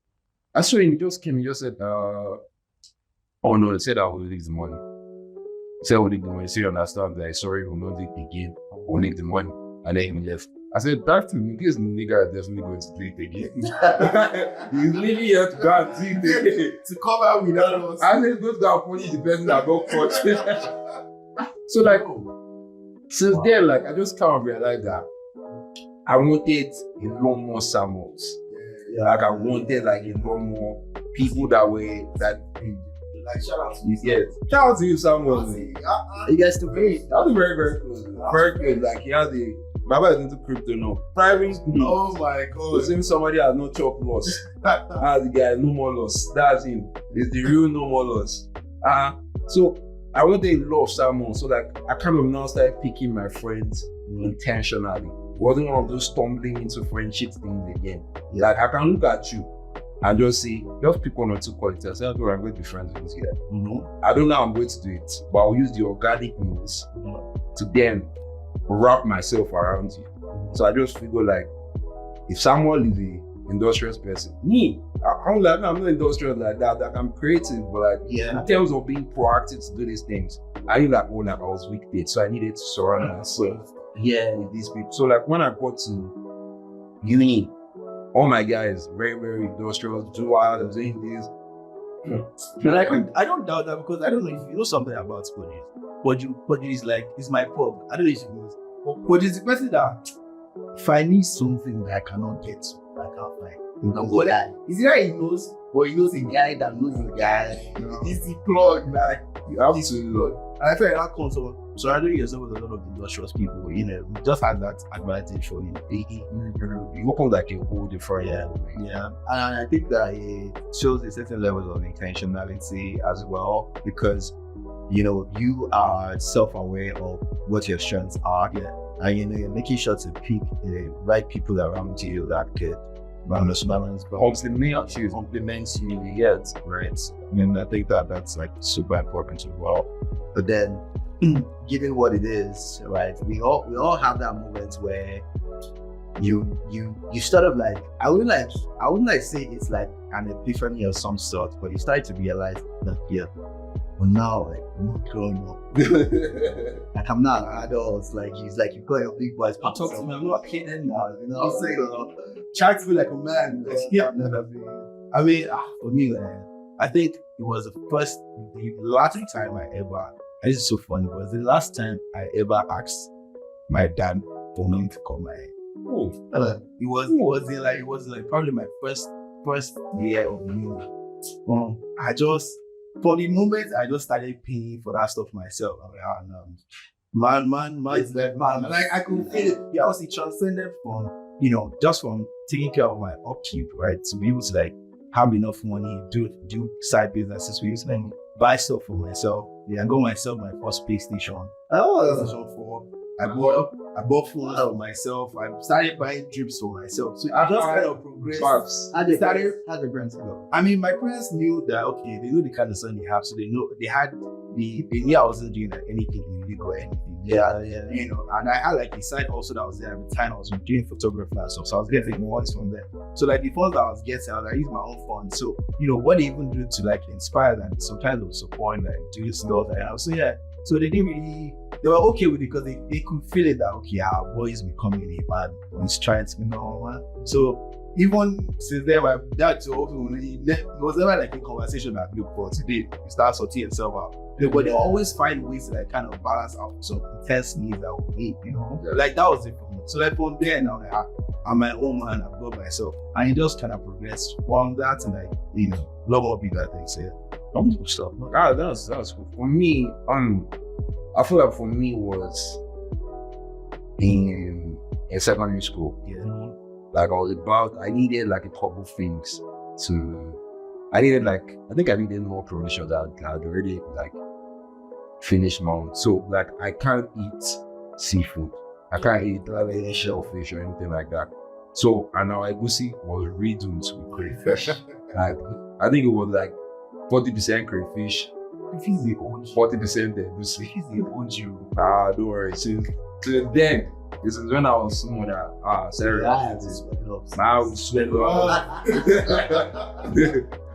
A: I saw him, he just came, he just said, oh no, they said I will leave the money. He said, I will leave the money. So you understand that, sorry, we'll not do it again. We'll leave the money. And then he left. I said, back to me, this nigga is definitely going to do it again. He's leaving here to go and do it again.
B: To come out without us.
A: I said, go to punish the person that got caught. So like, since then, like, I just kind of realized that I wanted a lot more Samuels. Yeah. Like, I wanted like a lot more people that way that
B: like shout out to
A: you. Yeah. Shout out to you, Samuel.
B: You guys to pay.
A: That was very, very close. Very good. Like, he has the Baba is into crypto now. Private school.
B: Oh my god.
A: The same somebody has no chop loss. That's the guy, no more loss. That's him. It's the real no more loss. So I wanted a lot of Samuel. So like I kind of now started picking my friends intentionally. Wasn't one of those stumbling into friendship things again. Like I can look at you and just pick one or two qualities and say, okay, I'm going to be friends with this guy.
B: Mm-hmm.
A: I don't know how I'm going to do it, but I'll use the organic means to then wrap myself around you. So I just figure like, if someone is a industrious person, I'm not industrious like that. Like I'm creative, but like in terms of being proactive to do these things, I knew like, I was wicked, so I needed to surround myself with these people. So like when I got to uni, all my guys very, very industrious, doing this.
B: And I don't doubt that, because I don't know if you know something about Spodio. Spodio is like, it's my pub. I don't know if you know. But it's the person that if I need something that I cannot get to, I can't find. But is it that he knows, or he knows a guy that knows a guy? It's the plug, like
A: You have to.
B: And I feel like that comes from surrounding yourself with a lot of industrious people, just has that advantage for you.
A: You open like a whole different.
B: Yeah. And I think that it shows a certain level of intentionality as well, because you are self-aware of what your strengths are, and you're making sure to pick the right people around you that could balance, complements you, yes, right? And I think that's like super important as well. But then, given what it is, right? We all have that moment where you sort of like, I wouldn't like say it's like an epiphany of some sort, but you start to realize that but now, like, I'm not growing up. Like, I'm not an adult. Like, he's like, you got your big boys. Talk to me. I'm not kidding now. I'm saying, try to be like a man. I've never been. I mean, for me, I think it was the last time I ever. This is so funny. It was the last time I ever asked my dad for me to come my. It was like probably my first year of uni. For the moment, I just started paying for that stuff myself. I'm like, man, it's that man. Like, I could feel it. Yeah, it transcended from, just from taking care of my upkeep, right? To be able to like have enough money, do side businesses. We used to like buy stuff for myself. Yeah, I got myself my first PlayStation. I bought phones for myself. I started buying drips for myself. So I just kind of progressed. How the parents go? I mean, my parents knew that, okay, they knew the kind of son they have, so they knew they knew I wasn't doing like anything illegal or anything. Yeah. And I had like a side also that was there at the time. I was doing photography and stuff, so I was getting funds from them. So like the funds that I was getting, I was like, use my own funds. So what they even do to like inspire them, sometimes they would support, like do stuff like that. So yeah. So they didn't really, they were okay with it because they could feel it that, okay, our boy is becoming a man. He's trying to be normal. So even since then, my dad also, it was never like a conversation that, look, for today, you start sorting yourself out. But they always find ways to like kind of balance out some intense needs that we need, Like that was it for me. So like from there now, I'm my own man, I've got myself. And it just kind of progressed from that and like, love more bigger things, Cool stuff.
A: That's cool. For me, I feel like for me was in secondary school.
B: Yeah.
A: Like I needed like a couple things I needed more provision that I'd already like finished my own. So like I can't eat seafood. I can't eat like any shellfish or anything like that. So and our egusi was redone to crayfish. Like I think it was like 40% crayfish, 40% egusi. Don't worry. Since then, this is when I was someone that Sarah. I was swell up.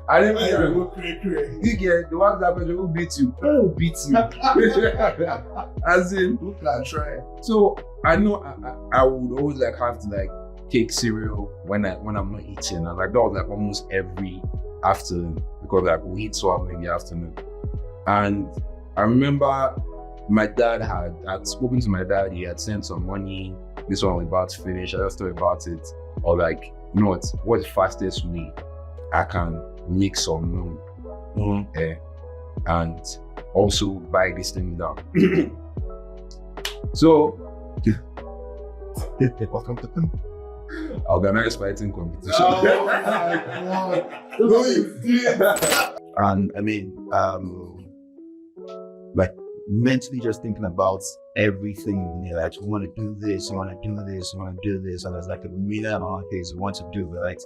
A: I didn't mean you get the ones that will beat you. Who will beat you? As in,
B: look and try.
A: So I know I would always like have to like take cereal when I'm not eating, and like that was like almost every afternoon because like we eat so in the afternoon. And I remember my dad I'd spoken to my dad. He had sent some money. This one was about to finish. I just thought about it, or like, what's the fastest way I can make some milk, and also buy this thing down. So,
B: welcome to them.
A: Organized fighting competition.
B: Oh my God. And I mean, like mentally just thinking about everything, like you want to do this, you want to do this, you want to do this, and there's like a million other things you want to do, but like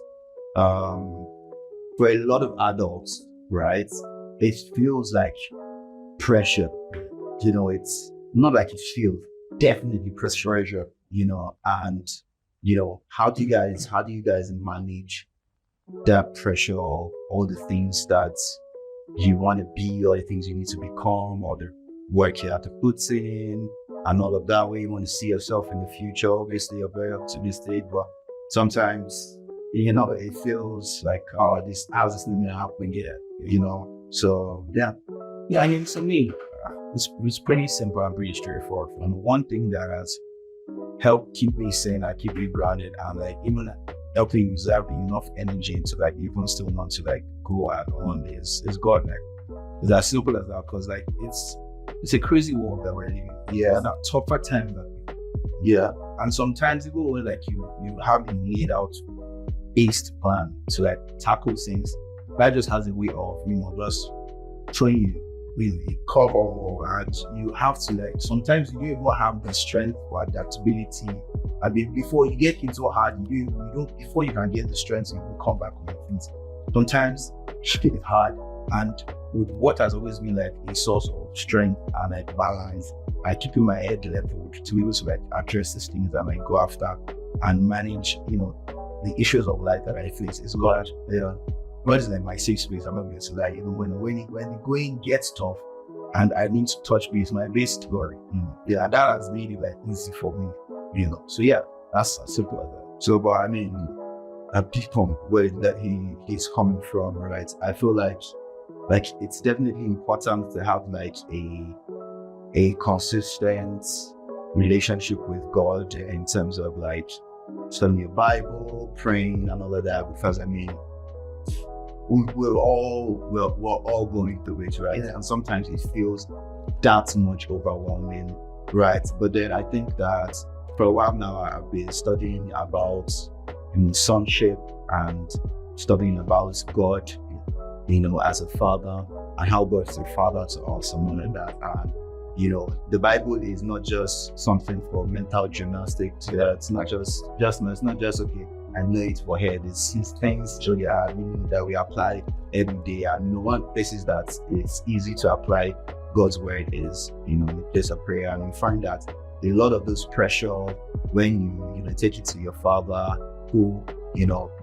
B: for a lot of adults, right, it feels like pressure. It's not like it feels, definitely pressure, and how do you guys manage that pressure of all the things that you want to be, or the things you need to become, or the work you have to put in, and all of that, where you want to see yourself in the future? Obviously, you're very optimistic, but sometimes, it feels like, how's this going to happen yet? So yeah. I mean, to me, it's pretty simple and pretty straightforward. And one thing that has helped keep me sane, I keep me grounded, and like even helping reserve enough energy to like even still not to like go out on is God. Like, it's as simple as that, because like it's a crazy world that we're living. Yeah, that tougher time that and sometimes even when like you have a laid out based plan to like tackle things, that just has a way of just throwing you with a cover, and you have to like, sometimes you don't even have the strength or adaptability. I mean, before you get into hard, you don't before you can get the strength, you will come back on your feet. Sometimes it's hard, and with what has always been like a source of strength and like balance, I keep in my head leveled to be able to like address these things and like go after and manage, the issues of life that I face. Is God. God is like my safe space. I'm not going to lie. When the going gets tough and I need to touch base, my base to glory. That has made it like easy for me. So yeah, that's as simple as that. So, but I mean, at people where that he's coming from, right? I feel like it's definitely important to have like a consistent relationship with God in terms of like studying your Bible, praying, and all of that. Because I mean, we're all going through it, right? And sometimes it feels that much overwhelming, right? But then I think that for a while now, I've been studying about sonship and studying about God, as a father, and how God is a father to us and all of that. And the Bible is not just something for mental gymnastics. It's not just it's not just okay, I know it for head. It's things that we apply every day. And one places that it's easy to apply God's word is the place of prayer. And you find that a lot of this pressure when you take it to your Father, who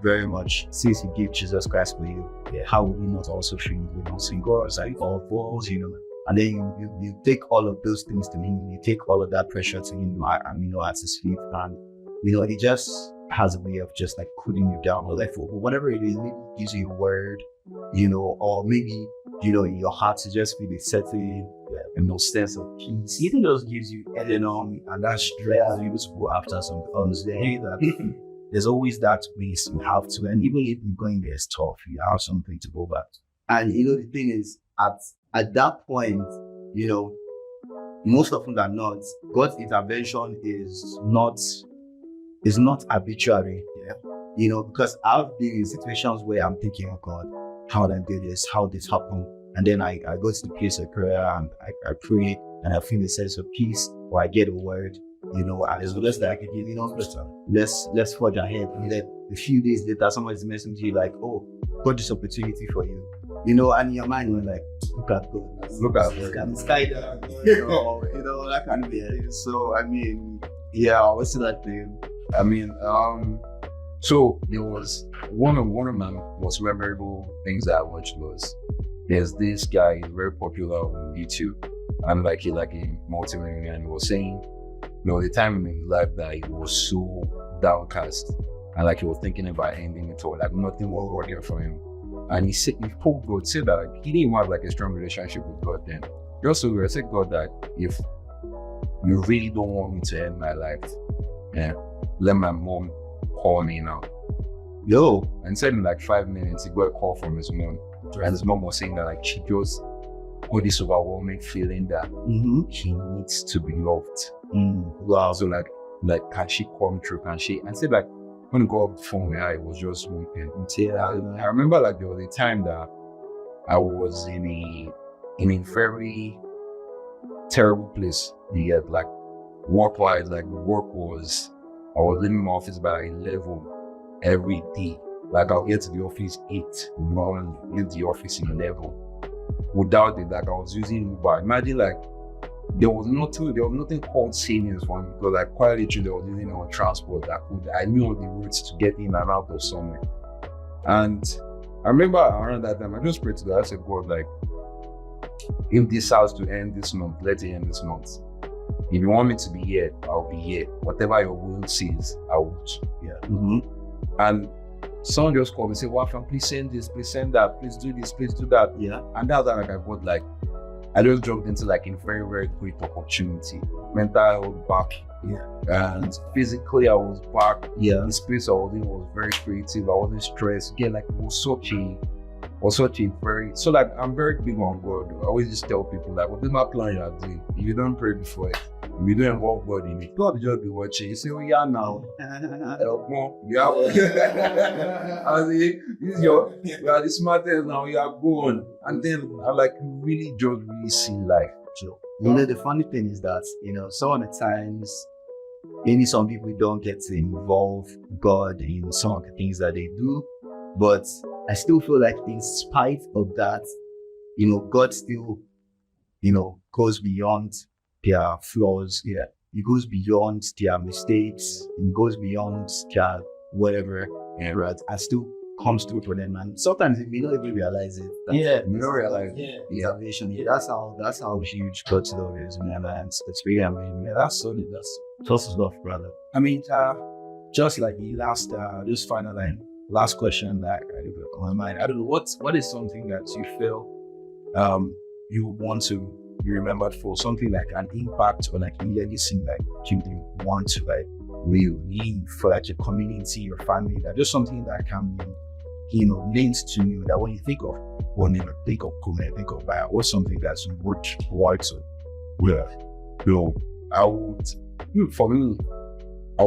B: very much since He gave Jesus Christ for you, how will we not also treat God as like all falls, and then you take all of those things to Him, you take all of that pressure to Him, at His feet, and He just has a way of just like putting you down, or like whatever it is, maybe He gives you a word, or maybe in your heart to just feel a certain sense of peace. He even just gives you and that stress you able to go after some things. There's always that place you have to, and even if you're going there is tough, you have something to go back to. And the thing is, at that point, most often than not, God's intervention is not arbitrary. Because I've been in situations where I'm thinking, oh God, how did I do this? How did this happen? And then I go to the place of prayer and I pray and I feel a sense of peace, or I get a word, and it's just like, let's forge ahead. And then a few days later, somebody's messaging you like, oh, got this opportunity for you. And in your mind, you're like, look at God. Look at the sky down. That kind of thing. So, I mean, what's that thing?
A: I mean, so there was one of my most memorable things that I watched was there's this guy very popular on YouTube, and like a multi-millionaire, and he was saying, the time in his life that he was so downcast and like he was thinking about ending it all, like nothing was working for him. And he told God, said that like, he didn't have like a strong relationship with God then. He also said, God, that if you really don't want me to end my life, let my mom call me now. And said in like 5 minutes, he got a call from his mom. And his mom was saying that like she just got this overwhelming feeling that she needs to be loved. Wow. So like can she come through? Can she? And said like when I got off the phone, it was just weeping. I remember like there was a time that I was in a very terrible place. You get like work-wise, like the work was, I was leaving my office by 11 every day. Like I'll get to the office 8 in the morning, leave the office in 11. Without it, like I was using Uber. Imagine like there was nothing called savings for me because like quite literally I was using on transport I knew all the routes to get in and out of somewhere. And I remember around that time I just prayed to God. I said, God, like if this has to end this month, let it end this month. If you want me to be here, I'll be here. Whatever your will says, I would.
B: Yeah.
A: And someone just called me and said, Wafan, please send this, please send that, please do this, please do that.
B: Yeah.
A: And that's like I got like, I just jumped into like a very, very great opportunity. Mental health back.
B: Yeah.
A: And physically I was back.
B: Yeah.
A: The space I was in was very creative. I wasn't stressed. Again, like it was such a very, so like I'm very big on God. I always just tell people like, what is my plan you are doing? If you don't pray before it, if you don't involve God in it, God will just be watching. You say, oh yeah, now. Help more. Yeah. I say, you are the smartest now, you are going. And then I like really see life.
B: So, you know, the funny thing is that, you know, some of the times, maybe some people don't get to involve God in some of the things that they do, but I still feel like in spite of that, you know, God still, you know, goes beyond their flaws. Yeah. He goes beyond their mistakes. He goes beyond their whatever. Yeah. Right. And still comes through for them. And sometimes we don't even realize it.
A: Yeah. We don't realize
B: it. Yeah. Salvation. Yeah. That's how huge God's love is, man. And it's really amazing. Yeah, that's solid. That's tough love, brother. I mean, just like the last, this final line. Last question that I have on my mind. I don't know what is something that you feel you want to be remembered for, something like an impact or like a legacy, like you want to like leave for like your community, your family, that just something that can be, you know, linked to you, that when you think of Kume, think of Bio, what's something that's worth to.
A: Yeah. So I would, for me, I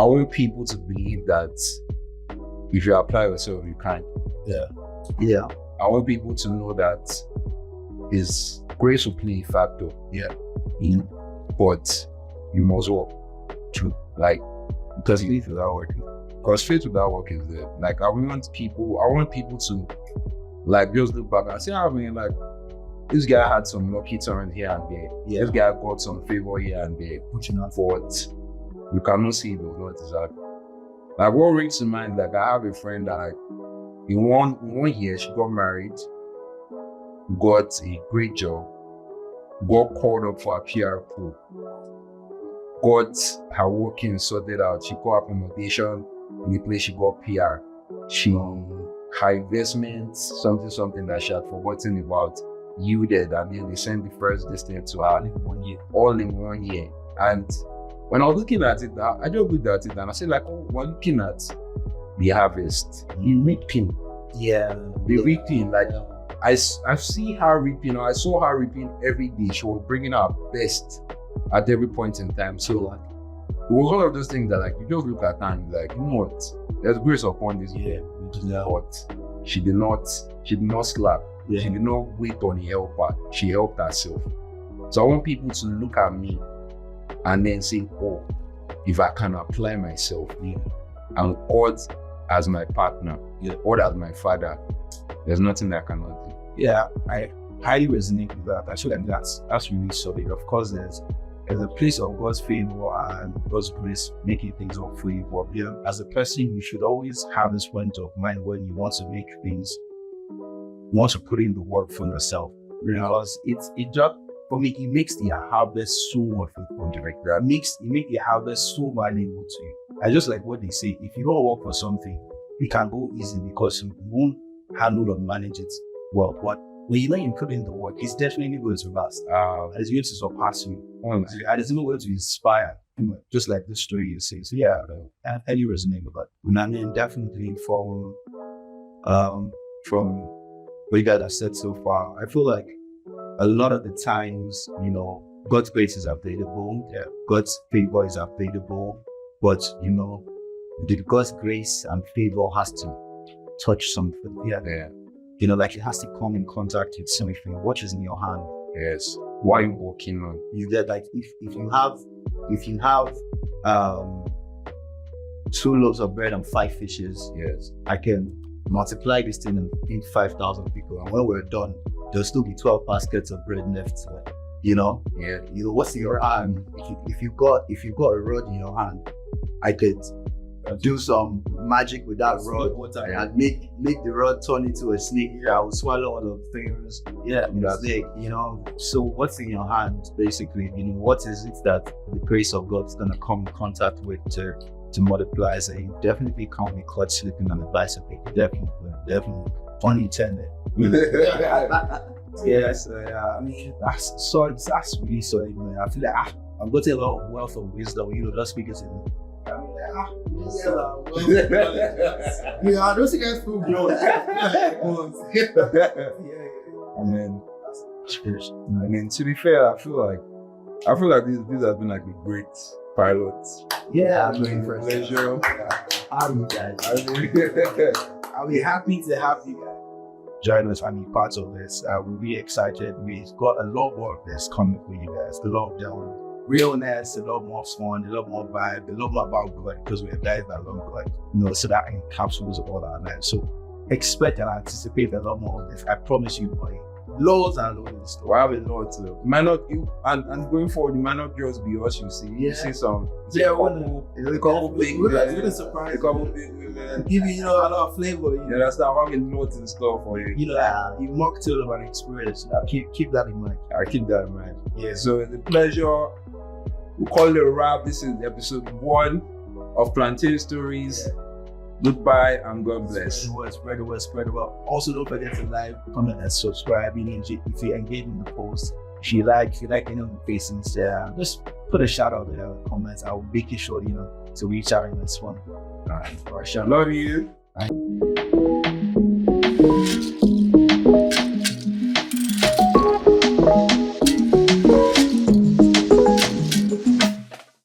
A: want people to believe that if you apply yourself, you can.
B: Yeah. Yeah.
A: I want people to know that grace will play a factor.
B: Yeah.
A: But you must work.
B: True.
A: Like, because faith without working. Because faith without work is there. Like, I want people to like just look back and say, I mean, like, this guy had some lucky turn here and there.
B: Yeah.
A: This guy got some favor here and there.
B: Pushing out
A: but you cannot see the what is that. Like what rings to mind, like I have a friend that like in one year she got married, got a great job, got called up for a PR pool, got her working sorted out, she got accommodation in the place she got PR. Her investments, something that she had forgotten about, yielded, and then they sent the first distance to her all in 1 year. And when I was looking at it, I just looked at it and I said, like, oh, we're looking at the harvest, the reaping.
B: Yeah.
A: The reaping. Like, I see her reaping, or I saw her reaping every day. She was bringing her best at every point in time. So, like, it was one of those things that, like, you just look at her and like, you know what? There's grace upon this.
B: Yeah.
A: But she did not slack.
B: Yeah.
A: She did not wait on a helper. She helped herself. So I want people to look at me and then say, oh, if I can apply myself, and God as my partner, God as my father, there's nothing that I cannot do.
B: Yeah, I highly resonate with that. I feel like that's really solid. Of course, there's a place of God's favor and God's grace making things up for you. But as a person, you should always have this point of mind when you want to make things, you want to put in the work for yourself. Because it just, for me, it makes the harvest so much fun. It makes the harvest so valuable to you. I just like what they say, if you don't work for something, it can go easy because you won't handle or manage it well. But when you know you put in the work, it's definitely going to last. And it's going to surpass you. And it's even going to inspire, just like the story you say. So yeah, I highly resonate with that. And I mean, definitely from what you guys have said so far, I feel like a lot of the times, God's grace is available. Yeah. God's favor is available. But, God's grace and favor has to touch something. Yeah. Like it has to come in contact with something. What is in your hand?
A: Yes. What are you working on?
B: You get like if you have 2 loaves of bread and 5 fishes.
A: Yes.
B: I can multiply this thing and feed 5,000 people. And when we're done, there'll still be 12 baskets of bread left. You know?
A: Yeah.
B: You know, what's in your hand? If you've got a rod in your hand, I could do some magic with that rod and make the rod turn into a snake. I will swallow all of things. Yeah, snake, you know. So what's in your hand, basically, you know, what is it that the grace of God is gonna come in contact with to multiply? So you definitely can't be caught sleeping on the bicycle. Definitely. Pun intended. Yeah, so I mean that's solid. That's really solid, man. I feel like I'm going to take a lot of wealth of wisdom, you know, just because I don't think that's full blown.
A: I mean, to be fair, I feel like this has been like a great pilot.
B: Yeah,
A: I'm doing for pleasure.
B: I'm happy to have you guys join us and be part of this. We're really excited. We've got a lot more of this coming for you guys. A lot of realness, a lot more fun, a lot more vibe, a lot more about God, because we're guys that love God, you know, so that encapsulates all our lives. So expect and anticipate a lot more of this. I promise you, boy. Loads and loads of stuff.
A: We have a lot to do. Might not and going forward, it might not just be us. You see, you see some.
B: Yeah,
A: a couple big women,
B: surprise.
A: a couple big women.
B: Give you know, a lot of flavor.
A: You understand? I'm having loads in store for you.
B: You know, you mock tale of an experience. Keep that in mind.
A: I keep that in mind.
B: Yeah.
A: So it's a pleasure. We call it a wrap. This is episode 1 of Plantain Stories. Goodbye and God bless.
B: Spread the word. Also, don't forget to like, comment, and subscribe. If you engage in the post, if you like any of the facings there, just put a shout out there in the comments. I will make it sure, you know, to reach out in this one.
A: All right. Love you.
B: Bye.